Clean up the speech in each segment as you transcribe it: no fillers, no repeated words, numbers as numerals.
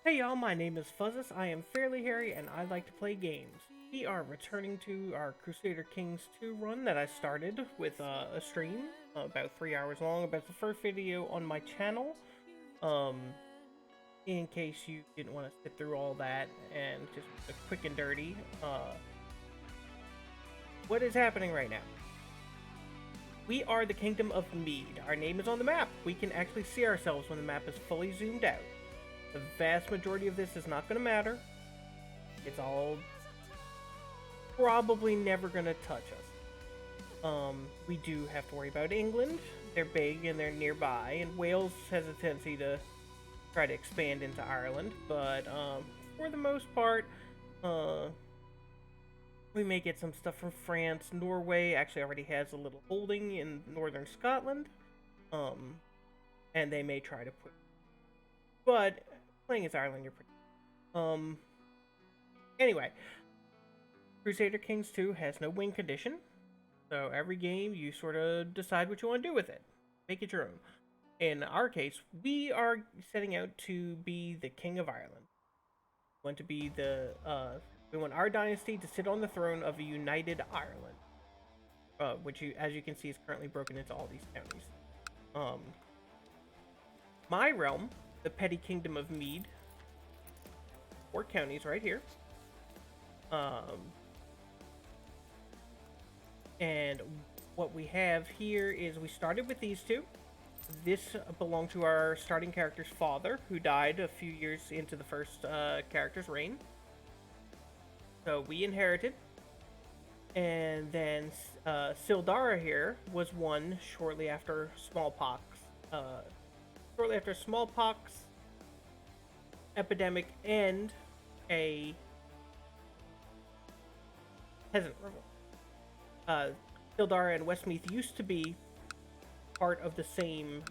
Hey y'all, my name is Fuzzus, I am fairly hairy, and I like to play games. We are returning to our Crusader Kings 2 run that I started with a stream, about 3 hours long, about the first video on my channel. Um, in case you didn't want to sit through all that, and just a quick and dirty, what is happening right now? We are the Kingdom of Mide. Our name is on the map. We can actually see ourselves when the map is fully zoomed out. The vast majority of this is not going to matter. It's all probably never going to touch us. We do have to worry about England. They're big and they're nearby, and Wales has a tendency to try to expand into Ireland, but for the most part, we may get some stuff from France. Norway actually already has a little holding in northern Scotland, and they may try to put. But playing as Ireland, you're pretty. Anyway, Crusader Kings 2 has no win condition, so every game you sort of decide what you want to do with it. Make it your own. In our case, we are setting out to be the King of Ireland. We want to be we want our dynasty to sit on the throne of a united Ireland, which, as you can see, is currently broken into all these counties. My realm, the Petty Kingdom of Mide, 4 counties right here. And what we have here is we started with these two. This belonged to our starting character's father, who died a few years into the first character's reign. So we inherited. And then Cill Dara here was won shortly after smallpox. Shortly after smallpox epidemic and a peasant revolt. Cill Dara and Westmeath used to be part of the same,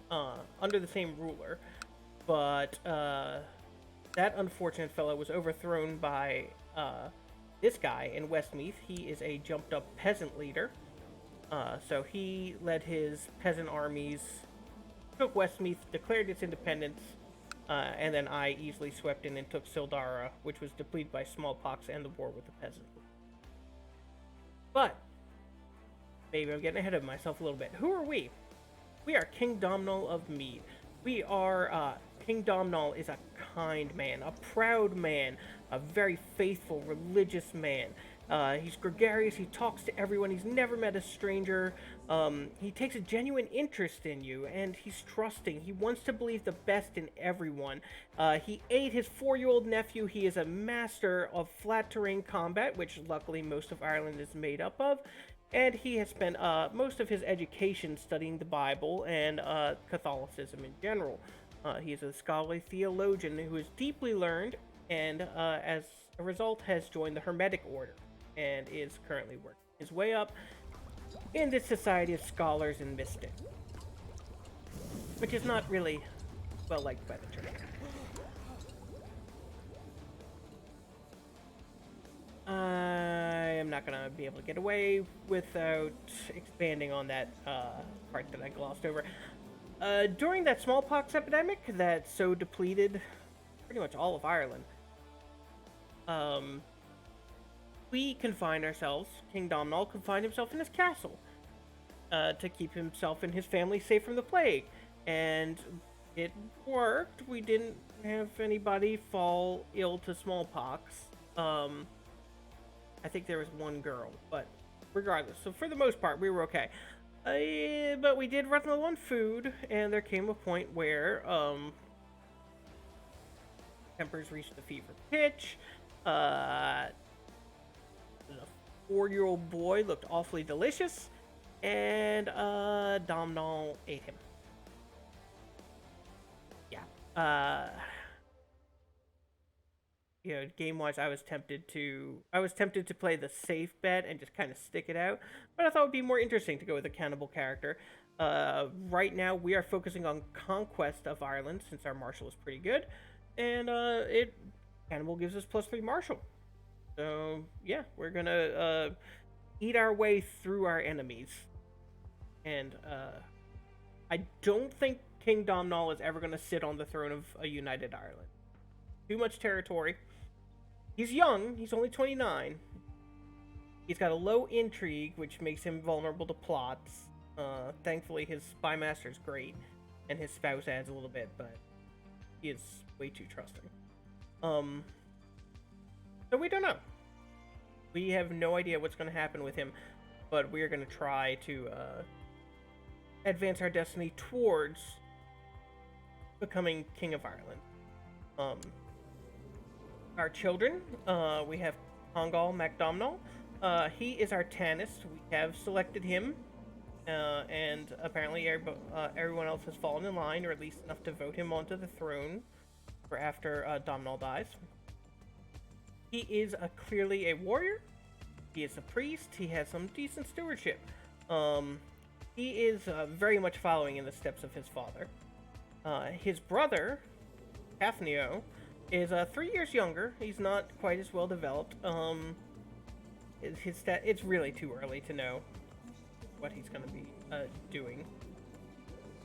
under the same ruler, but that unfortunate fellow was overthrown by this guy in Westmeath. He is a jumped up peasant leader, so he led his peasant armies, took Westmeath, declared its independence, and then I easily swept in and took Cill Dara, which was depleted by smallpox and the war with the peasants. But maybe I'm getting ahead of myself a little bit. Who are we? We are King Domnall of Mide. We are, King Domnall is a kind man, a proud man, a very faithful, religious man. He's gregarious, he talks to everyone, he's never met a stranger. He takes a genuine interest in you, and he's trusting. He wants to believe the best in everyone. He ate his 4-year-old nephew. He is a master of flat terrain combat, which luckily most of Ireland is made up of. And he has spent most of his education studying the Bible and Catholicism in general. He is a scholarly theologian who is deeply learned, and as a result has joined the Hermetic Order, and is currently working his way up in this society of scholars and mystics, which is not really well liked by the church. I am not going to be able to get away without expanding on that part that I glossed over. During that smallpox epidemic that so depleted pretty much all of Ireland, we confined ourselves, King Domnall confined himself in his castle to keep himself and his family safe from the plague. And it worked. We didn't have anybody fall ill to smallpox. I think there was one girl, but regardless. So for the most part, we were okay. But we did run low on food, and there came a point where tempers reached a fever pitch. A 4-year-old boy looked awfully delicious, and Domnall ate him. Yeah. You know, game-wise, I was tempted to play the safe bet and just kind of stick it out, but I thought it would be more interesting to go with a cannibal character. Right now, we are focusing on conquest of Ireland, since our martial is pretty good, and cannibal gives us +3 martial. So yeah, we're gonna eat our way through our enemies, and I don't think King Domnall is ever gonna sit on the throne of a united Ireland. too much territory. He's young. He's only 29. He's got a low intrigue, which makes him vulnerable to plots. Thankfully, his spy master's great, and his spouse adds a little bit, but he is way too trusting. So we don't know. We have no idea what's going to happen with him, but we are going to try to advance our destiny towards becoming King of Ireland. Our children, we have King Domnall. He is our Tanist. We have selected him, and apparently everyone else has fallen in line, or at least enough to vote him onto the throne for after Domnall dies. He is clearly a warrior. He is a priest. He has some decent stewardship. He is very much following in the steps of his father. His brother, Cathneo, is 3 years younger. He's not quite as well developed. It's really too early to know what he's going to be doing.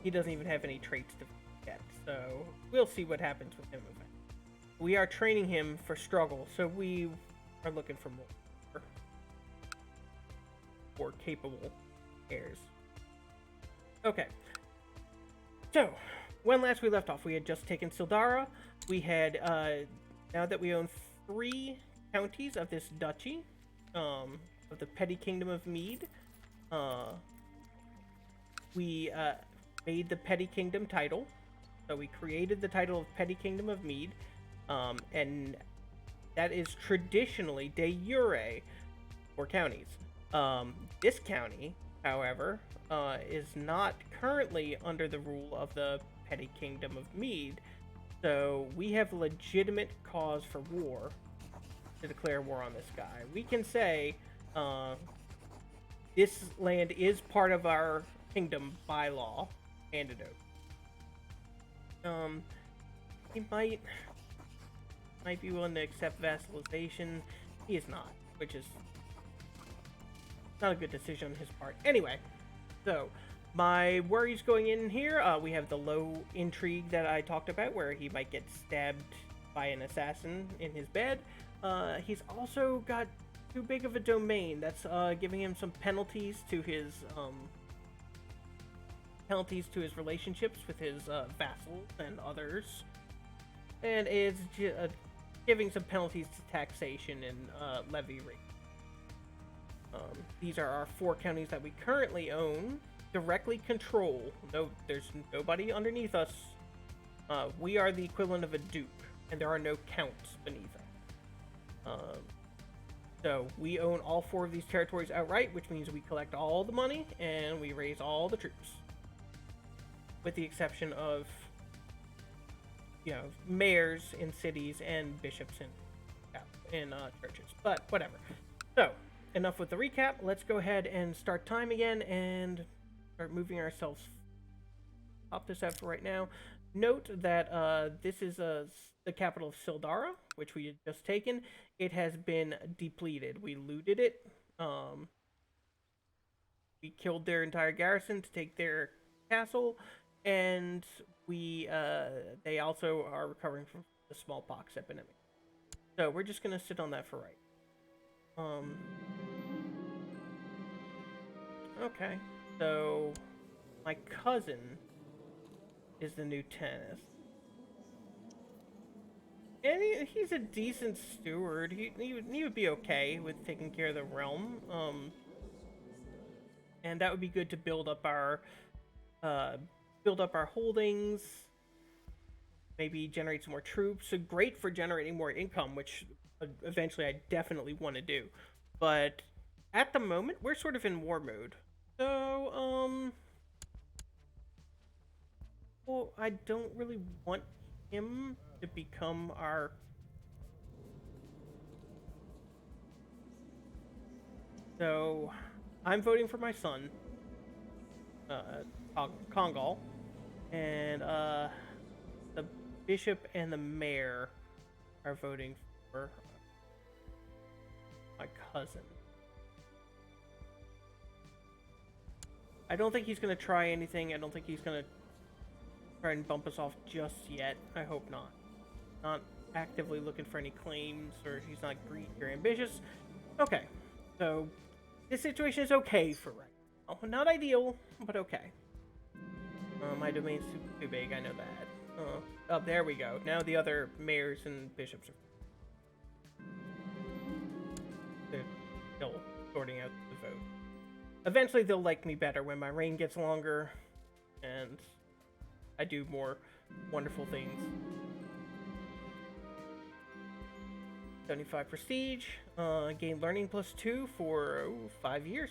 He doesn't even have any traits to yet, so we'll see what happens with him. We are training him for struggle, so we are looking for more capable heirs. Okay. So, when last we left off, we had just taken Cill Dara. We had, now that we own 3 counties of this duchy, of the Petty Kingdom of Mide, we made the Petty Kingdom title. So we created the title of Petty Kingdom of Mide, and that is traditionally de jure for counties. This county, however, is not currently under the rule of the Petty Kingdom of Mide, so we have legitimate cause for war to declare war on this guy. We can say this land is part of our kingdom by law, handed over. He might be willing to accept vassalization. He is not, which is not a good decision on his part. Anyway, so my worries going in here, we have the low intrigue that I talked about, where he might get stabbed by an assassin in his bed. He's also got too big of a domain. That's giving him some penalties to his relationships with his vassals and others, and is giving some penalties to taxation and levy rate. These are our 4 counties that we currently own, directly control. No, there's nobody underneath us. We are the equivalent of a duke, and there are no counts beneath us. So we own all 4 of these territories outright, which means we collect all the money and we raise all the troops, with the exception of, mayors in cities and bishops in churches. But whatever. So enough with the recap. Let's go ahead and start time again and start moving ourselves. Pop this out for right now. Note that this is the capital of Cill Dara, which we had just taken. It has been depleted. We looted it. We killed their entire garrison to take their castle, and they also are recovering from the smallpox epidemic. So we're just gonna sit on that for right. Okay, so my cousin is the new Tanist. And he's a decent steward. He would be okay with taking care of the realm. And that would be good to build up our holdings. Maybe generate some more troops. So great for generating more income, which eventually I definitely want to do. But at the moment, we're sort of in war mode. So, well, I don't really want him to become our... So, I'm voting for my son, Congal, and the bishop and the mayor are voting for my cousin. I don't think he's going to try anything. I don't think he's going to try and bump us off just yet. I hope not. actively looking for any claims, or he's not greedy or ambitious. Okay, so this situation is okay for right now. Not ideal, but okay. My domain's too big, I know that. Oh, there we go. Now the other mayors and bishops are... They're still sorting out the vote. Eventually they'll like me better when my reign gets longer and I do more wonderful things. 75 prestige, gain learning +2 for 5 years,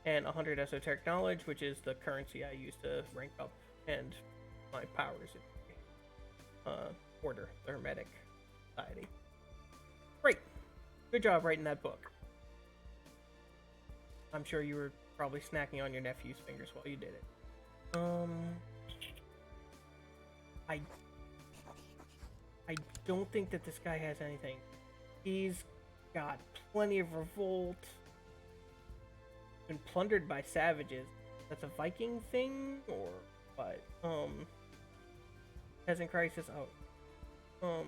and 100 esoteric knowledge, which is the currency I use to rank up and my powers in order, the Hermetic Society. Great, good job writing that book. I'm sure you were probably snacking on your nephew's fingers while you did it. I don't think that this guy has anything. He's got plenty of revolt. Been plundered by savages. That's a Viking thing or what? Peasant crisis. Oh.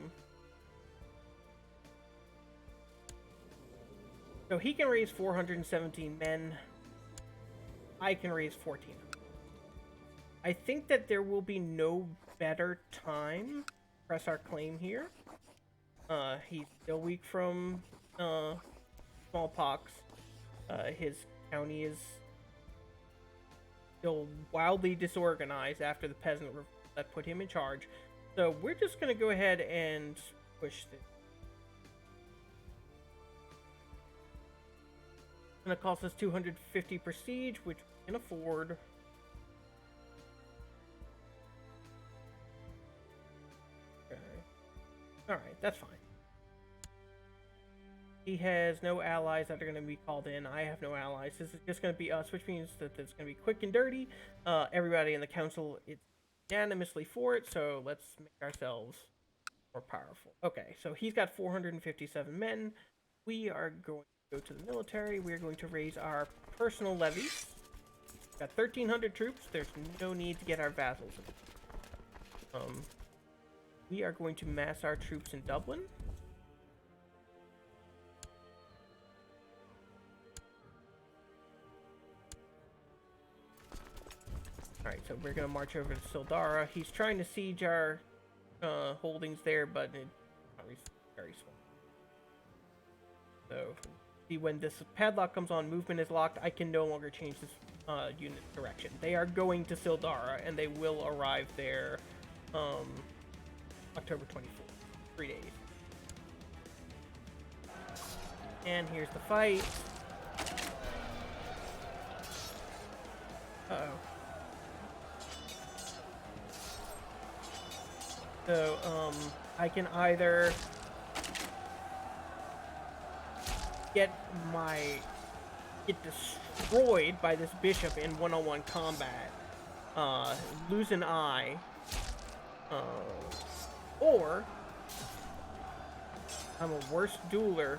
So he can raise 417 men. I can raise 14. I think that there will be no better time to press our claim here. He's still weak from smallpox. His county is still wildly disorganized after the peasant that put him in charge. So we're just going to go ahead and push this. It's going to cost us 250 prestige, which we can afford. Okay. Alright, that's fine. He has no allies that are going to be called in. I have no allies. This is just going to be us, which means that it's going to be quick and dirty. Everybody in the council is unanimously for it, so let's make ourselves more powerful. Okay, so he's got 457 men. We are going to go to the military. We are going to raise our personal levies. We've got 1,300 troops. There's no need to get our vassals. We are going to mass our troops in Dublin. Alright, so we're going to march over to Cill Dara. He's trying to siege our holdings there, but it's very small. So, see, when this padlock comes on, movement is locked, I can no longer change this unit direction. They are going to Cill Dara, and they will arrive there October 24th. 3 days. And here's the fight. Uh-oh. So, I can either get destroyed by this bishop in one-on-one combat, lose an eye, or I'm a worse dueler,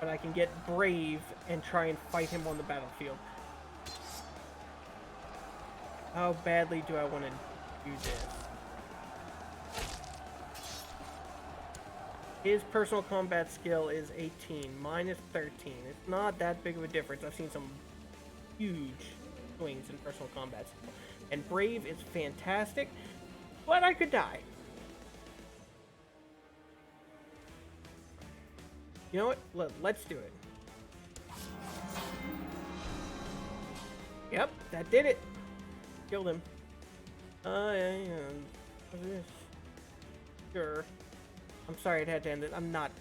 but I can get brave and try and fight him on the battlefield. How badly do I want to do this? His personal combat skill is 18, mine is 13. It's not that big of a difference. I've seen some huge swings in personal combat skill. And brave is fantastic, but I could die. You know what? Let's do it. Yep, that did it. Killed him. Sure. I'm sorry it had to end it. I'm not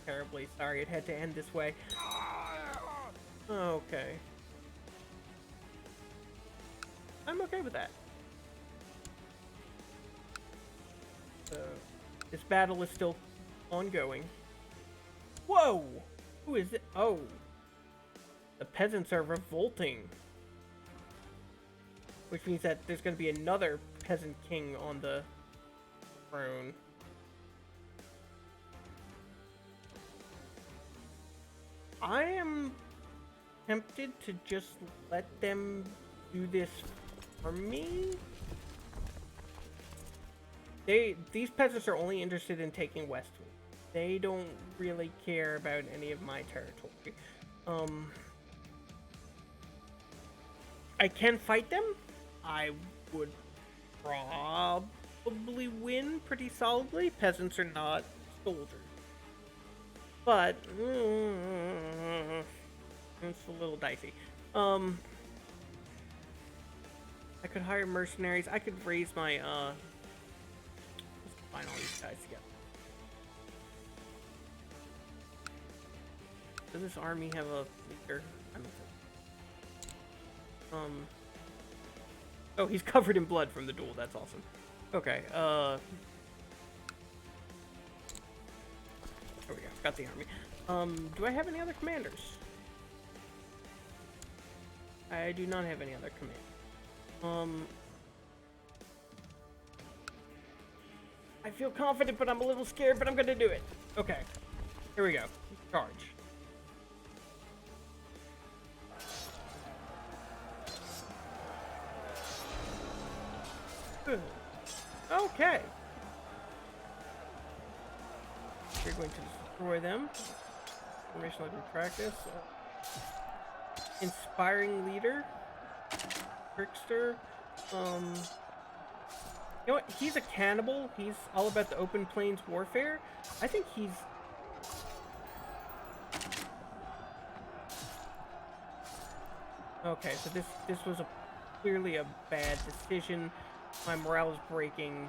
terribly sorry it had to end this way. Okay. I'm okay with that. So, this battle is still ongoing. Whoa! Who is it? Oh. The peasants are revolting. Which means that there's going to be another peasant king on the throne. I am tempted to just let them do this for me. these peasants are only interested in taking Westwood. They don't really care about any of my territory. I can fight them. I would probably win pretty solidly. Peasants are not soldiers. But it's a little dicey. I could hire mercenaries. I could raise my let's find all these guys together. Does this army have a leader? I don't think. Oh, he's covered in blood from the duel. That's awesome. Okay, there we go. Got the army. Do I have any other commanders? I do not have any other command. I feel confident, but I'm a little scared, but I'm gonna do it. Okay, here we go. Charge. Okay. You're going to destroy them. Formation like we practice. Inspiring leader. Trickster. You know what? He's a cannibal. He's all about the open plains warfare. I think he's... Okay, so this was clearly a bad decision. My morale is breaking.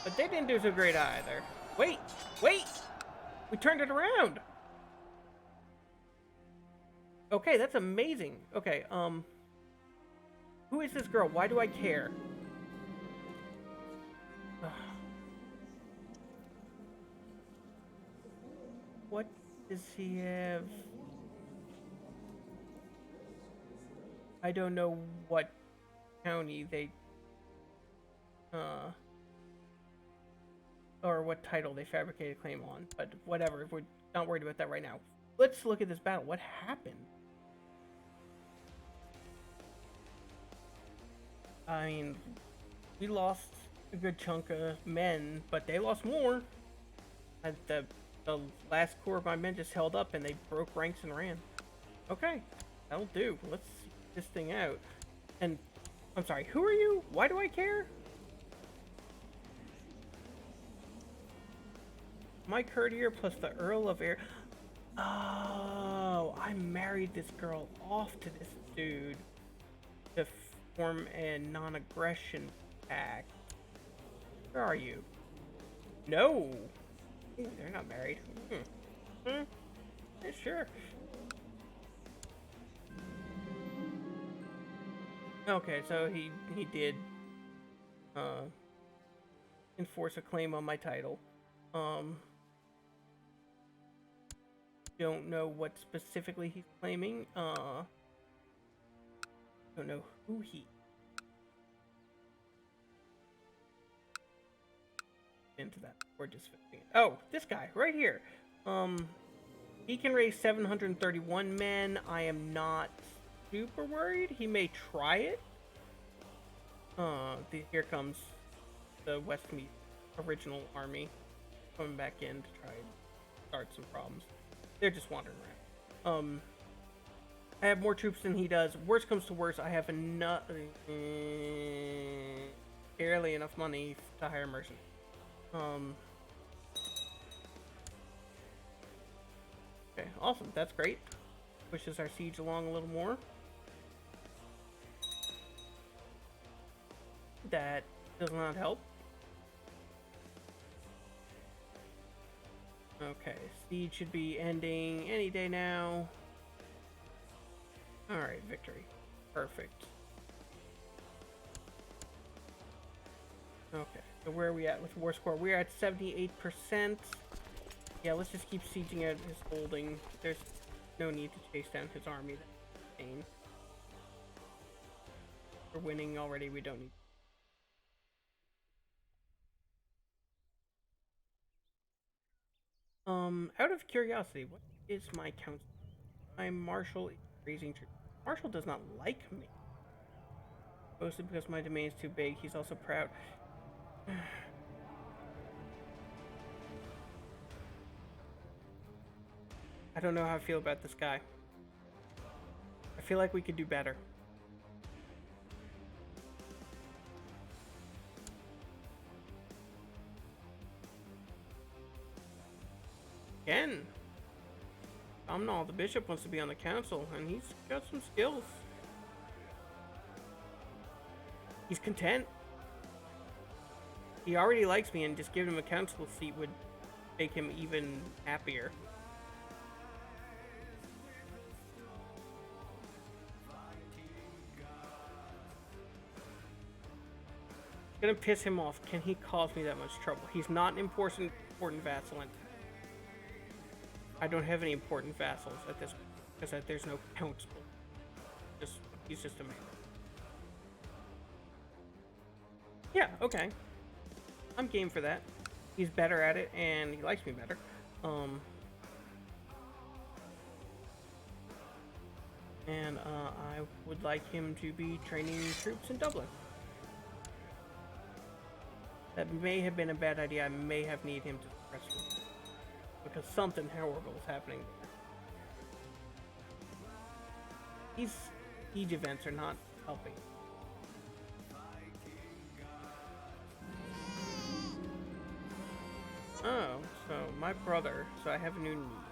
But they didn't do so great either. Wait! We turned it around! Okay, that's amazing. Okay, who is this girl? Why do I care? What does he have? I don't know what county they or what title they fabricated a claim on, but whatever, we're not worried about that right now. Let's look at this battle. What happened? I mean, we lost a good chunk of men, but they lost more. The last core of my men just held up and they broke ranks and ran. Okay, that'll do. Let's see this thing out. And I'm sorry, who are you? Why do I care? Mike Courtier plus the Earl of Air. Oh, I married this girl off to this dude to form a non-aggression pact. Where are you? No! Ooh, they're not married. Yeah, sure. Okay, so he did enforce a claim on my title. Don't know what specifically he's claiming. Don't know who he... into that. We're just fixing it. Oh, this guy right here. He can raise 731 men. I am not super worried. He may try it. Here comes the Westmead original army coming back in to try and start some problems. They're just wandering around. I have more troops than he does. Worst comes to worst, I have enough, barely enough money to hire mercenaries. Okay, awesome. That's great. Pushes our siege along a little more. That does not help. Okay, siege should be ending any day now. Alright, victory. Perfect. Okay, so where are we at with war score? We're at 78%. Yeah, let's just keep sieging out his holding. There's no need to chase down his army. That's insane. We're winning already, we don't need... Out of curiosity, what is my council? My marshal raising troops. Marshal does not like me. Mostly because my domain is too big. He's also proud. I don't know how I feel about this guy. I feel like we could do better. Ken Domnall, the bishop, wants to be on the council, and he's got some skills. He's content. He already likes me, and just giving him a council seat would make him even happier. It's gonna piss him off. Can he cause me that much trouble? He's not an important vassal. I don't have any important vassals at this point, because there's no council. He's just a man. Yeah, okay. I'm game for that. He's better at it, and he likes me better. I would like him to be training troops in Dublin. That may have been a bad idea. I may have needed him to suppress me, because something horrible is happening there. These siege events are not helping. Oh, so my brother. So I have a new niece.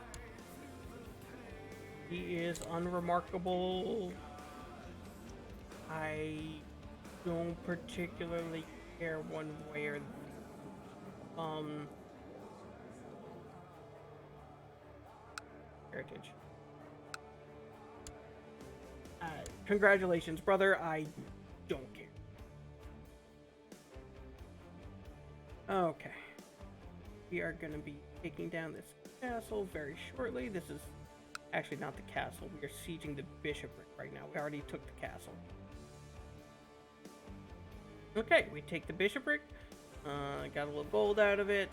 He is unremarkable. I don't particularly care one way or heritage. Congratulations, brother. I don't care. Okay. We are going to be taking down this castle very shortly. This is actually not the castle. We are sieging the bishopric right now. We already took the castle. Okay, we take the bishopric. Got a little gold out of it.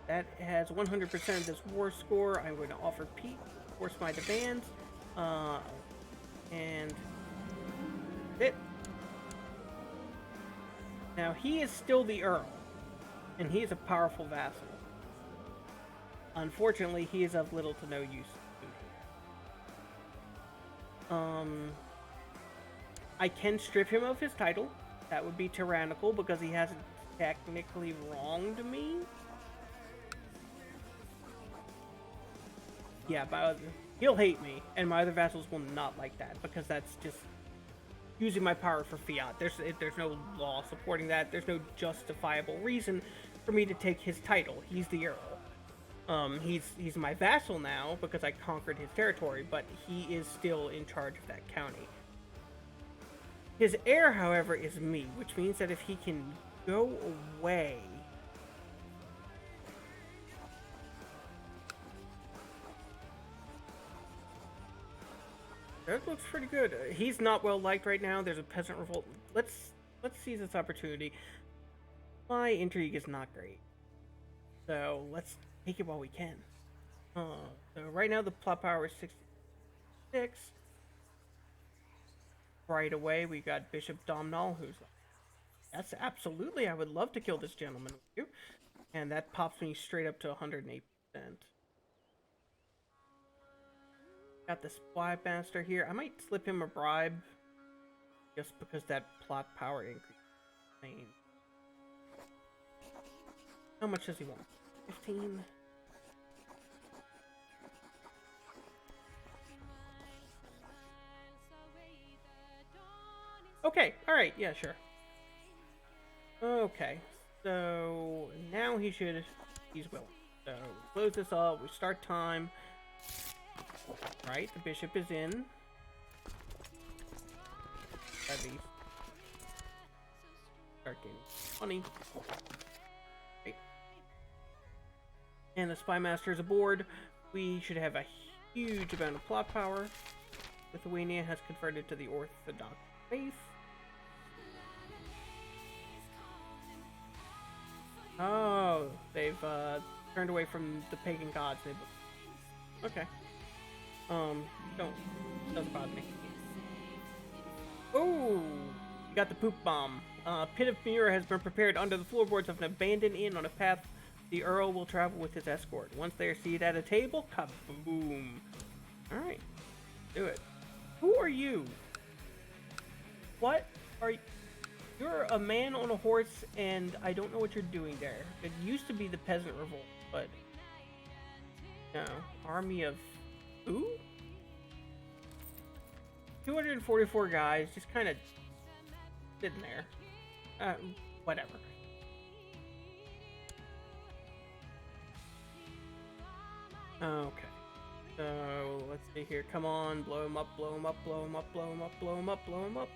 That has 100% of this war score. I'm going to offer peace, force my demands, and it. Now he is still the Earl, and he is a powerful vassal. Unfortunately, he is of little to no use to me. I can strip him of his title. That would be tyrannical because he hasn't technically wronged me. Yeah, but he'll hate me, and my other vassals will not like that because that's just using my power for fiat. There's no law supporting that. There's no justifiable reason for me to take his title. He's the Earl. He's my vassal now because I conquered his territory, but he is still in charge of that county. His heir, however, is me, which means that if he can go away... That looks pretty good. He's not well liked right now. There's a peasant revolt. Let's seize this opportunity. My intrigue is not great, so let's take it while we can. So right now the plot power is 66. Right away we got Bishop Domnall, who's like, yes, absolutely, I would love to kill this gentleman with you, and that pops me straight up to 108%. Got the spy master here. I might slip him a bribe just because that plot power increase. How much does he want? 15? Okay, alright, yeah, sure. Okay, so now he's willing. So close this up, we start time. Right, the bishop is in. At least. Start getting money. Okay. And the spy master is aboard. We should have a huge amount of plot power. Lithuania has converted to the Orthodox faith. Oh, they've turned away from the pagan gods. Okay. Doesn't bother me. Oh, you got the poop bomb. Pit of Mirror has been prepared under the floorboards of an abandoned inn on a path the Earl will travel with his escort. Once they are seated at a table, kaboom. Alright, do it. Who are you? What are you? You're a man on a horse, and I don't know what you're doing there. It used to be the Peasant Revolt, but... No. Army of... Who? 244 guys, just kind of sitting there. Whatever. Okay. So, let's see here. Come on, blow him up, blow him up, blow him up, blow him up, blow him up, blow him up.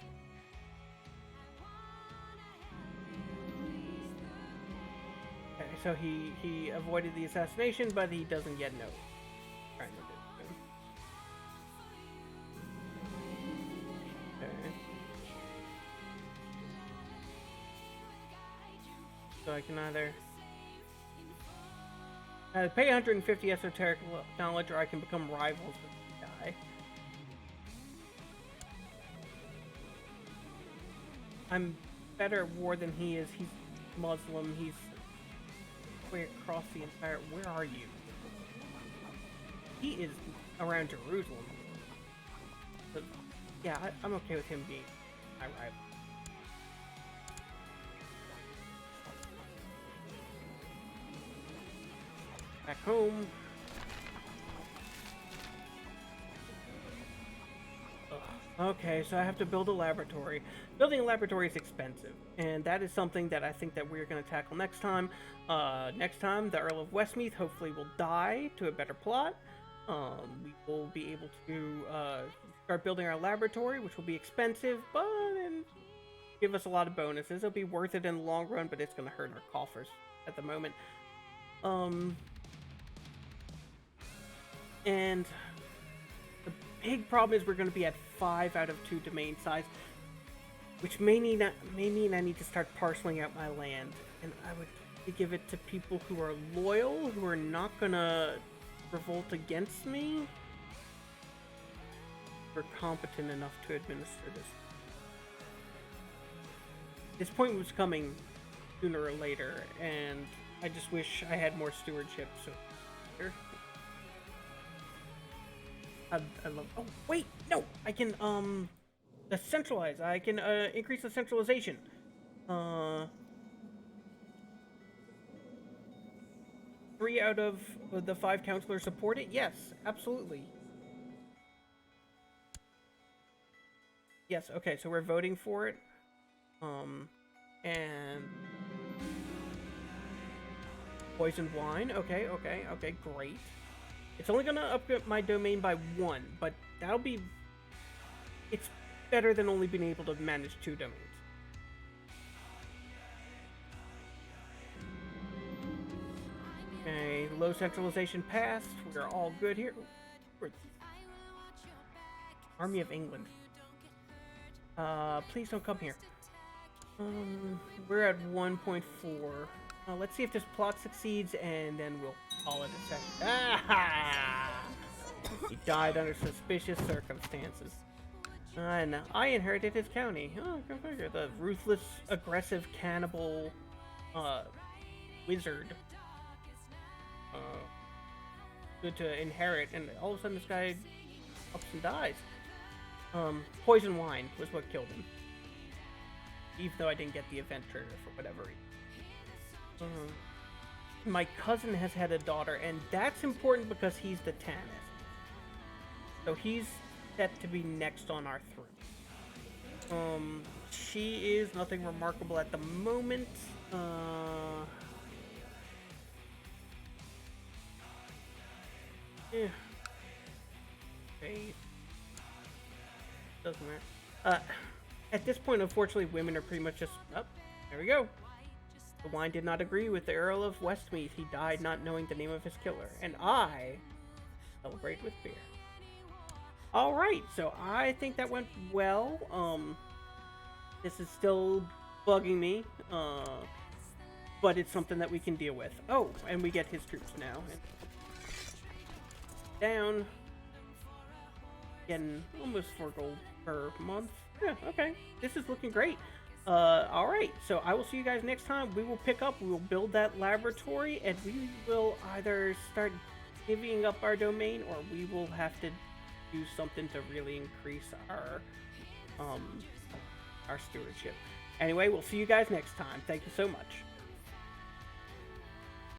Okay, so he avoided the assassination, but he doesn't yet know. Trying to do. Okay. So I can either pay 150 esoteric knowledge, or I can become rivals with this guy. I'm better at war than he is. He's Muslim. He's way across the entire... Where are you? He is around Jerusalem. But, yeah, I'm okay with him being my rival. Back home. Ugh. Okay, so I have to build a laboratory. Building a laboratory is expensive, and that is something that I think that we're going to tackle next time. Next time, the Earl of Westmeath hopefully will die to a better plot. We will be able to start building our laboratory, which will be expensive, but give us a lot of bonuses. It'll be worth it in the long run, but it's going to hurt our coffers at the moment. And the big problem is we're going to be at 5 out of 2 domain size, which may mean I need to start parceling out my land. And I would give it to people who are loyal, who are not going to revolt against me, who are competent enough to administer this. This point was coming sooner or later, and I just wish I had more stewardship. So here. I love... Oh, wait! No! I can, centralize. I can, increase the centralization. 3 out of the 5 counselors support it? Yes, absolutely. Yes, okay, so we're voting for it. And... Poisoned wine. Okay, great. It's only gonna upgrade my domain by 1, but that'll be... It's better than only being able to manage 2 domains. Okay, low centralization passed. We're all good here. Army of England. Please don't come here. We're at 1.4. Let's see if this plot succeeds, and then we'll call it a second. Ah! He died under suspicious circumstances. And I inherited his county. Oh, go figure. The ruthless, aggressive, cannibal, wizard. Good to inherit, and all of a sudden this guy ups and dies. Poison wine was what killed him. Even though I didn't get the event trigger for whatever reason. My cousin has had a daughter, and that's important because he's the Tanist. So he's set to be next on our throne. She is nothing remarkable at the moment. Yeah. Okay. Doesn't matter. At this point, unfortunately, women are pretty much just... Oh, there we go. The wine did not agree with the Earl of Westmeath. He died not knowing the name of his killer. And I celebrate with beer. Alright, so I think that went well. This is still bugging me. But it's something that we can deal with. Oh, and we get his troops now. Down. Getting almost 4 gold per month. Yeah, okay. This is looking great. All right. So I will see you guys next time. We will pick up. We will build that laboratory, and we will either start divvying up our domain, or we will have to do something to really increase um our stewardship. Anyway, we'll see you guys next time. Thank you so much.